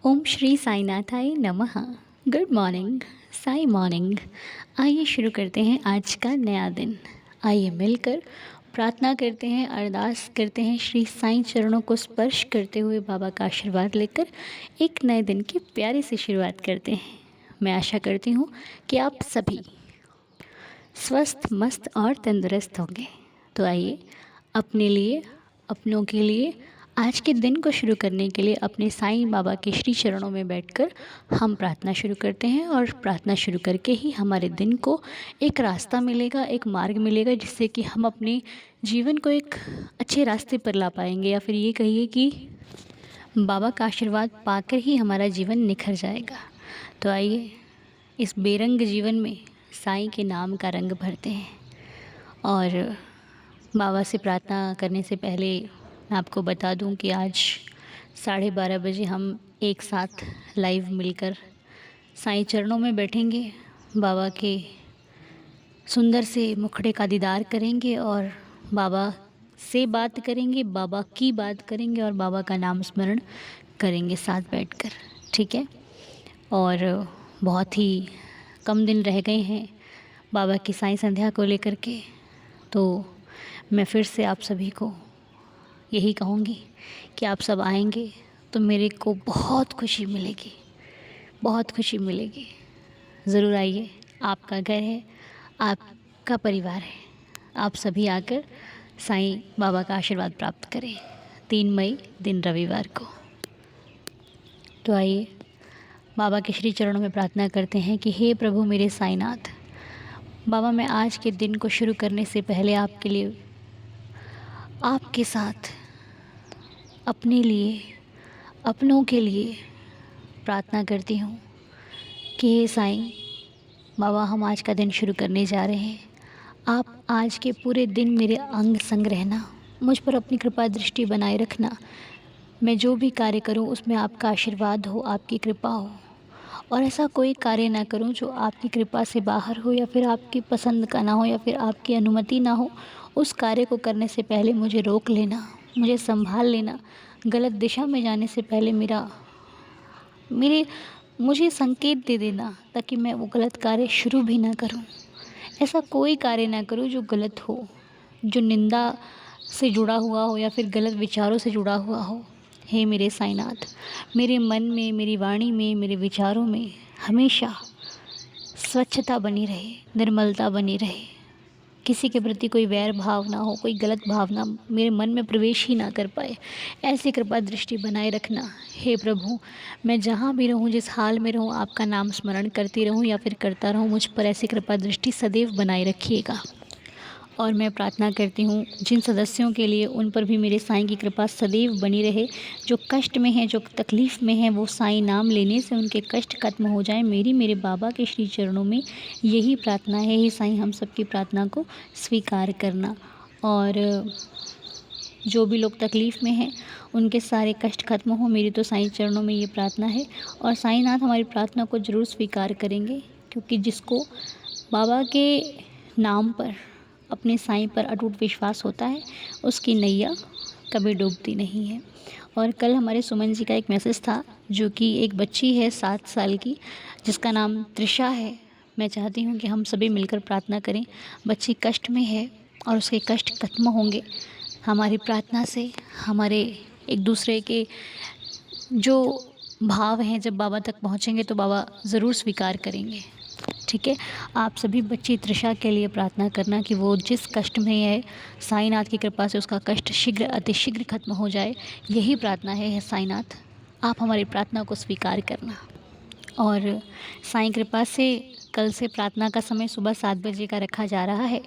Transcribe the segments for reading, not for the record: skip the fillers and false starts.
ओम श्री साईनाथाय नमः। Good morning, Sai morning. आइए शुरू करते हैं आज का नया दिन। आइए मिलकर प्रार्थना करते हैं, अरदास करते हैं, श्री साईं चरणों को स्पर्श करते हुए बाबा का आशीर्वाद लेकर एक नए दिन की प्यारी सी शुरुआत करते हैं। मैं आशा करती हूँ कि आप सभी स्वस्थ, मस्त और तंदुरुस्त होंगे। तो आइए अपने लिए, अपनों के लिए, आज के दिन को शुरू करने के लिए अपने साईं बाबा के श्री चरणों में बैठकर हम प्रार्थना शुरू करते हैं। और प्रार्थना शुरू करके ही हमारे दिन को एक रास्ता मिलेगा, एक मार्ग मिलेगा, जिससे कि हम अपने जीवन को एक अच्छे रास्ते पर ला पाएंगे, या फिर ये कहिए कि बाबा का आशीर्वाद पाकर ही हमारा जीवन निखर जाएगा। तो आइए इस बेरंग जीवन में साईं के नाम का रंग भरते हैं। और बाबा से प्रार्थना करने से पहले मैं आपको बता दूं कि आज 12:30 बजे हम एक साथ लाइव मिलकर साईं चरणों में बैठेंगे, बाबा के सुंदर से मुखड़े का दीदार करेंगे और बाबा से बात करेंगे, बाबा की बात करेंगे और बाबा का नाम स्मरण करेंगे साथ बैठकर। ठीक है। और बहुत ही कम दिन रह गए हैं बाबा की साईं संध्या को लेकर के, तो मैं फिर से आप सभी को यही कहूँगी कि आप सब आएंगे तो मेरे को बहुत खुशी मिलेगी, बहुत खुशी मिलेगी। ज़रूर आइए, आपका घर है, आपका परिवार है। आप सभी आकर साईं बाबा का आशीर्वाद प्राप्त करें। 3 मई दिन रविवार को। तो आइए बाबा के श्री चरणों में प्रार्थना करते हैं कि हे प्रभु मेरे साईनाथ, बाबा मैं आज के दिन को शुरू करने से पहले आपके लिए, आपके साथ, अपने लिए, अपनों के लिए प्रार्थना करती हूँ कि हे साईं बाबा, हम आज का दिन शुरू करने जा रहे हैं। आप आज के पूरे दिन मेरे अंग संग रहना, मुझ पर अपनी कृपा दृष्टि बनाए रखना। मैं जो भी कार्य करूँ उसमें आपका आशीर्वाद हो, आपकी कृपा हो, और ऐसा कोई कार्य ना करूं जो आपकी कृपा से बाहर हो, या फिर आपकी पसंद का ना हो, या फिर आपकी अनुमति ना हो। उस कार्य को करने से पहले मुझे रोक लेना, मुझे संभाल लेना। गलत दिशा में जाने से पहले मुझे संकेत दे देना, ताकि मैं वो गलत कार्य शुरू भी ना करूं। ऐसा कोई कार्य ना करूं जो गलत हो, जो निंदा से जुड़ा हुआ हो, या फिर गलत विचारों से जुड़ा हुआ हो। हे मेरे साईनाथ, मेरे मन में, मेरी वाणी में, मेरे विचारों में हमेशा स्वच्छता बनी रहे, निर्मलता बनी रहे। किसी के प्रति कोई वैर भाव ना हो, कोई गलत भावना मेरे मन में प्रवेश ही ना कर पाए। ऐसी कृपा दृष्टि बनाए रखना। हे प्रभु, मैं जहाँ भी रहूँ, जिस हाल में रहूँ, आपका नाम स्मरण करती रहूँ या फिर करता रहूँ, मुझ पर ऐसी कृपा दृष्टि सदैव बनाए रखिएगा। और मैं प्रार्थना करती हूँ जिन सदस्यों के लिए, उन पर भी मेरे साईं की कृपा सदैव बनी रहे। जो कष्ट में हैं, जो तकलीफ़ में हैं, वो साईं नाम लेने से उनके कष्ट खत्म हो जाएं। मेरे बाबा के श्री चरणों में यही प्रार्थना है। हे साईं, हम सबकी प्रार्थना को स्वीकार करना। और जो भी लोग तकलीफ़ में हैं, उनके सारे कष्ट खत्म हो, मेरी तो साईं चरणों में ये प्रार्थना है। और साईंनाथ हमारी प्रार्थना को ज़रूर स्वीकार करेंगे, क्योंकि जिसको बाबा के नाम पर, अपने साईं पर अटूट विश्वास होता है, उसकी नैया कभी डूबती नहीं है। और कल हमारे सुमन जी का एक मैसेज था, जो कि एक बच्ची है 7 साल की, जिसका नाम त्रिशा है। मैं चाहती हूँ कि हम सभी मिलकर प्रार्थना करें। बच्ची कष्ट में है और उसके कष्ट खत्म होंगे हमारी प्रार्थना से। हमारे एक दूसरे के जो भाव हैं, जब बाबा तक पहुँचेंगे तो बाबा ज़रूर स्वीकार करेंगे। ठीक है। आप सभी बच्ची त्रिशा के लिए प्रार्थना करना कि वो जिस कष्ट में है, साईनाथ की कृपा से उसका कष्ट शीघ्र, अतिशीघ्र खत्म हो जाए। यही प्रार्थना है साईनाथ, आप हमारी प्रार्थना को स्वीकार करना। और साईं कृपा से कल से प्रार्थना का समय सुबह 7 बजे का रखा जा रहा है।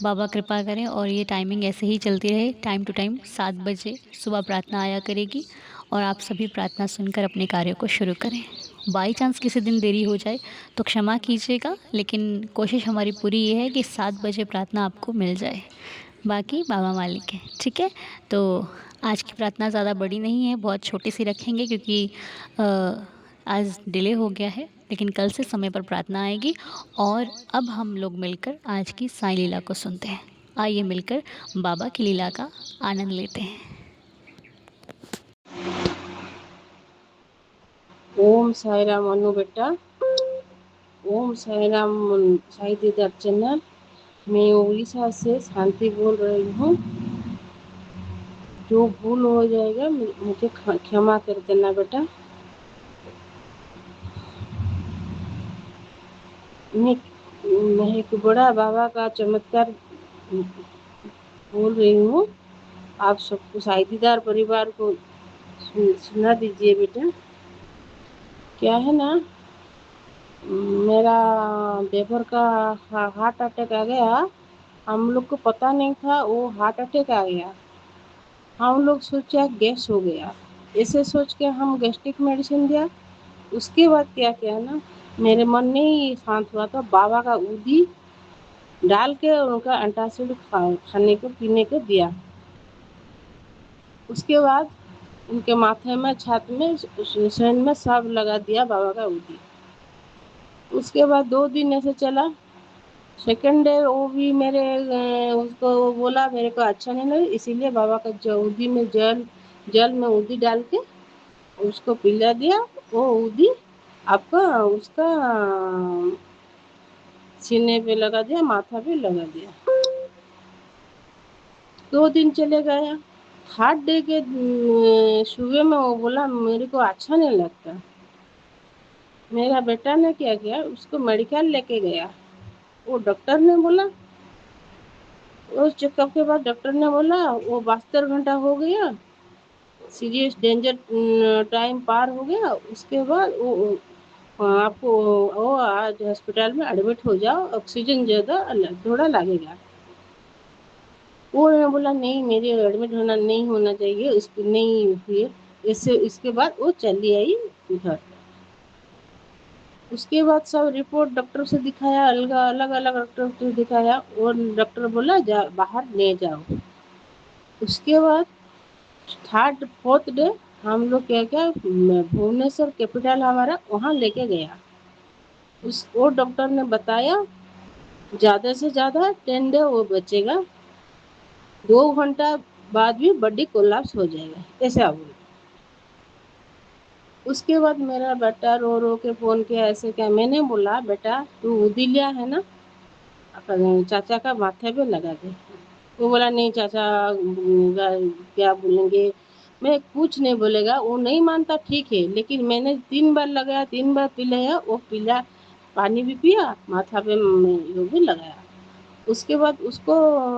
बाबा कृपा करें और ये टाइमिंग ऐसे ही चलती रहे। टाइम टू टाइम 7 बजे सुबह प्रार्थना आया करेगी, और आप सभी प्रार्थना सुनकर अपने कार्यों को शुरू करें। बाई चांस किसी दिन देरी हो जाए तो क्षमा कीजिएगा, लेकिन कोशिश हमारी पूरी ये है कि 7 बजे प्रार्थना आपको मिल जाए। बाकी बाबा मालिक है। ठीक है। तो आज की प्रार्थना ज़्यादा बड़ी नहीं है, बहुत छोटी सी रखेंगे, क्योंकि आज डिले हो गया है। लेकिन कल से समय पर प्रार्थना आएगी। और अब हम लोग मिलकर आज की साईं लीला को सुनते हैं। आइए मिलकर बाबा की लीला का आनंद लेते हैं। ओम साई राम अनु बेटा। ओम साई राम साई दीदी अर्चना। मैं उड़ीसा से शांति बोल रही हूँ। जो भूल हो जाएगा मुझे क्षमा कर देना बेटा। मैं मैं एक बड़ा बाबा का चमत्कार बोल रही हूँ। आप सबको साईदीदार परिवार को सुना दीजिए बेटा। क्या है ना, मेरा देवर का हार्ट अटैक आ गया। हम लोग को पता नहीं था वो हार्ट अटैक आ गया। हम लोग सोचा गैस हो गया, ऐसे सोच के हम गैस्ट्रिक मेडिसिन दिया। उसके बाद क्या किया ना, मेरे मन नहीं शांत हुआ तो बाबा का उदी डाल के उनका एंटासिड खाने को पीने को दिया। उसके बाद उनके माथे में, छाती में, शरीर में सब लगा दिया बाबा का उदी। उसके बाद 2 दिन ऐसे चला। सेकंड डे वो भी मेरे उसको वो बोला मेरे को अच्छा नहीं लगा, इसीलिए बाबा का उदी में जल में उदी डाल के उसको पिला दिया। वो उदी आपका उसका सीने पे लगा दिया, माथा पे लगा दिया। 2 दिन चले गया। थर्ड डे के सुबह में वो बोला मेरे को अच्छा नहीं लगता। मेरा बेटा ने क्या किया, उसको मेडिकल लेके गया। वो डॉक्टर ने बोला, उस चेकअप के बाद डॉक्टर ने बोला वो 72 घंटा हो गया, सीरियस डेंजर टाइम पार हो गया। उसके बाद वो आपको वो आज हॉस्पिटल में एडमिट हो जाओ, ऑक्सीजन ज़्यादा थोड़ा लगेगा। वो ने बोला नहीं, मेरे एडमिट नहीं होना चाहिए, उसकी नहीं हुई। इसके बाद वो चली आई उधर। उसके बाद सब रिपोर्ट डॉक्टर से दिखाया, अलग अलग डॉक्टर से दिखाया और डॉक्टर बोला जा बाहर ले जाओ। उसके बाद थर्ड फोर्थ डे हम लोग क्या क्या भुवनेश्वर कैपिटल हमारा वहाँ लेके गया। वो डॉक्टर ने बताया ज़्यादा से ज़्यादा 10 डे वो बचेगा, 2 घंटा बाद भी बॉडी कोलैप्स हो जाएगा, ऐसा बोला। उसके बाद मेरा बेटा रो रो के फ़ोन किया, ऐसे क्या। मैंने बोला बेटा तू उदी लिया है ना, चाचा का माथे पे लगा दे। वो बोला नहीं चाचा, क्या बोलेंगे। मैं कुछ नहीं बोलेगा, वो नहीं मानता ठीक है, लेकिन मैंने 3 बार लगाया, 3 बार पिलाया, वो पिला पानी भी पिया, माथा पे वो भी लगाया। उसके बाद उसको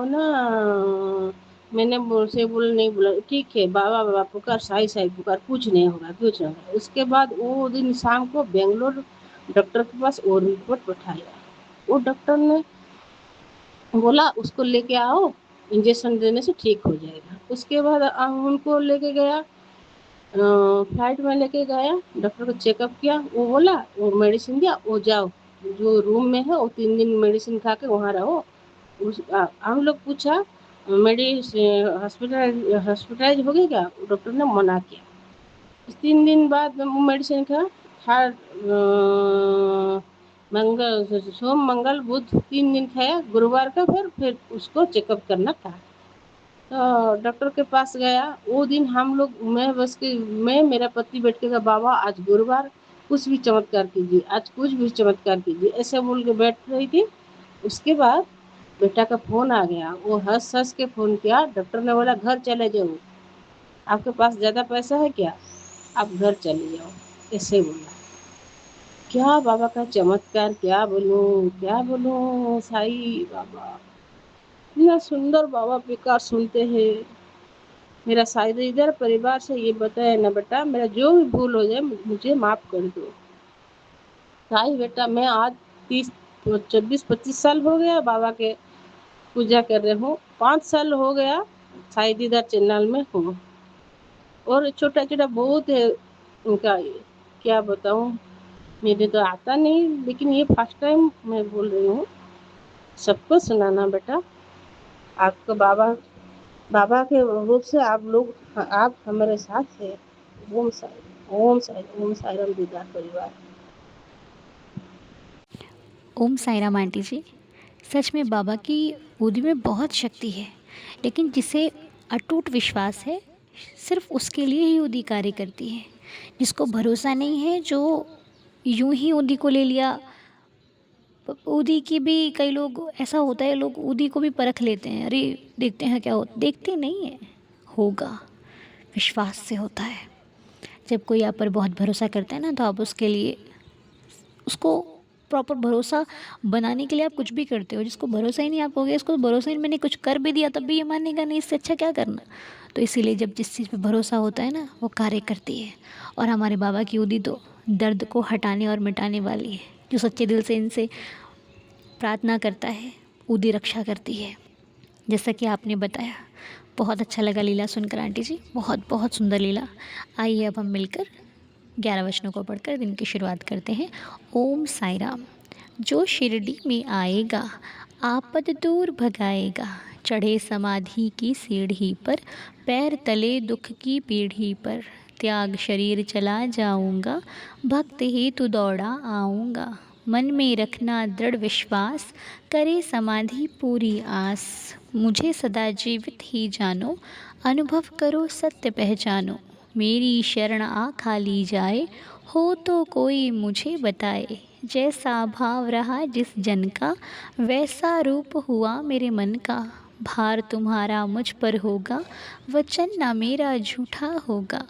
ना मैंने से बोल नहीं बोला ठीक है बाबा बाबा पुकार, साई साई पुकार, कुछ नहीं होगा कुछ नहीं होगा। उसके बाद वो दिन शाम को बेंगलोर डॉक्टर के पास वो रिपोर्ट पठाया। वो डॉक्टर ने बोला उसको लेके आओ, इंजेक्शन देने से ठीक हो जाएगा। उसके बाद उनको लेके गया, फ्लाइट में लेके गया, डॉक्टर को चेकअप किया। वो बोला वो मेडिसिन दिया, वो जाओ जो रूम में है वो 3 दिन मेडिसिन खा के वहाँ रहो। हम लोग पूछा हॉस्पिटलाइज हो गई क्या, डॉक्टर ने मना किया। 3 दिन बाद वो मेडिसिन खा हर सोम मंगल बुध 3 दिन खाया। गुरुवार का फिर उसको चेकअप करना था। तो डॉक्टर के पास गया। वो दिन हम लोग मैं मेरा पति बैठ के कहा बाबा आज गुरुवार, कुछ भी चमत्कार कीजिए, आज कुछ भी चमत्कार कीजिए, ऐसे बोल के बैठ रही थी। उसके बाद बेटा का फ़ोन आ गया। वो हंस हंस के फ़ोन किया। डॉक्टर ने बोला घर चले जाओ, आपके पास ज़्यादा पैसा है क्या, आप घर चले जाओ, ऐसे बोला। क्या बाबा का चमत्कार, क्या बोलूं साई बाबा, इतना सुंदर बाबा बेकार सुनते हैं। मेरा शायद इधर परिवार से ये बताया ना बेटा, मेरा जो भी भूल हो जाए मुझे माफ़ कर दो। साई बेटा मैं आज 24-25 साल हो गया बाबा के पूजा कर रहे हूँ। 5 साल हो गया साई दीदा चैनल में हूँ। और छोटा छोटा बहुत है उनका, क्या बताऊँ, मेरे तो आता नहीं, लेकिन ये फर्स्ट टाइम मैं बोल रही हूँ सबको सुनाना बेटा। आपका बाबा बाबा के रूप से आप हमारे साथ है। ओम साई ओम साई ओम साई राम दीदार परिवार। ओम साई राम आंटी जी। सच में बाबा की गोदी में बहुत शक्ति है, लेकिन जिसे अटूट विश्वास है सिर्फ उसके लिए ही गोदी कार्य करती है। जिसको भरोसा नहीं है, जो यूं ही ऊदी को ले लिया। ऊदी की भी कई लोग, ऐसा होता है लोग ऊदी को भी परख लेते हैं, अरे देखते हैं क्या होता, देखते नहीं है, होगा, विश्वास से होता है। जब कोई आप पर बहुत भरोसा करता है ना, तो आप उसके लिए, उसको प्रॉपर भरोसा बनाने के लिए आप कुछ भी करते हो। जिसको भरोसा ही नहीं, आप हो गया इसको भरोसा ही नहीं, मैंने कुछ कर भी दिया तब भी ये मानेगा नहीं, इससे अच्छा क्या करना। तो इसीलिए जब जिस चीज़ पे भरोसा होता है ना, वो कार्य करती है। और हमारे बाबा की उदी तो दर्द को हटाने और मिटाने वाली है। जो सच्चे दिल से इनसे प्रार्थना करता है, उदी रक्षा करती है। जैसा कि आपने बताया, बहुत अच्छा लगा लीला सुनकर आंटी जी, बहुत बहुत सुंदर लीला। आइए अब हम मिलकर 11 वचनों को पढ़कर दिन की शुरुआत करते हैं। ओम साई राम। जो शिरडी में आएगा, आपद दूर भगाएगा। चढ़े समाधि की सीढ़ी पर, पैर तले दुख की पीढ़ी पर। त्याग शरीर चला जाऊंगा, भक्त हेतु दौड़ा आऊँगा। मन में रखना दृढ़ विश्वास, करे समाधि पूरी आस। मुझे सदा जीवित ही जानो, अनुभव करो सत्य पहचानो। मेरी शरण आ खाली जाए, हो तो कोई मुझे बताए। जैसा भाव रहा जिस जन का, वैसा रूप हुआ मेरे मन का। भार तुम्हारा मुझ पर होगा, वचन ना मेरा झूठा होगा।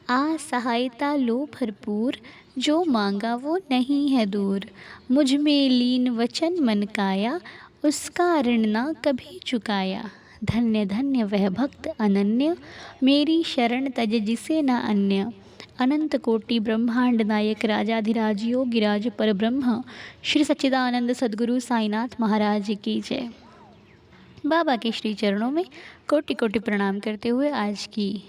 आ सहायता लो भरपूर, जो मांगा वो नहीं है दूर। मुझ में लीन वचन मन काया, उसका ऋण ना कभी चुकाया। धन्य धन्य वह भक्त अनन्य, मेरी शरण तज जिसे न अन्य। अनंत कोटि ब्रह्मांड नायक राजाधिराज योगिराज परब्रह्म, श्री सच्चिदानंद सद्गुरु साईनाथ महाराज की जय। बाबा के श्री चरणों में कोटि कोटि प्रणाम करते हुए आज की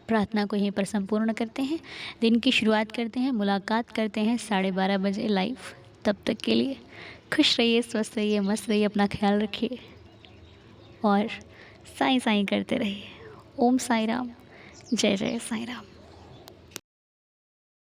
प्रार्थना को यहीं पर संपूर्ण करते हैं। दिन की शुरुआत करते हैं, मुलाकात करते हैं 12:30 बजे लाइव। तब तक के लिए खुश रहिए, स्वस्थ रहिए, मस्त रहिए, अपना ख्याल रखिए और साईं साईं करते रहिए। ओम साई राम, जय जय साई राम।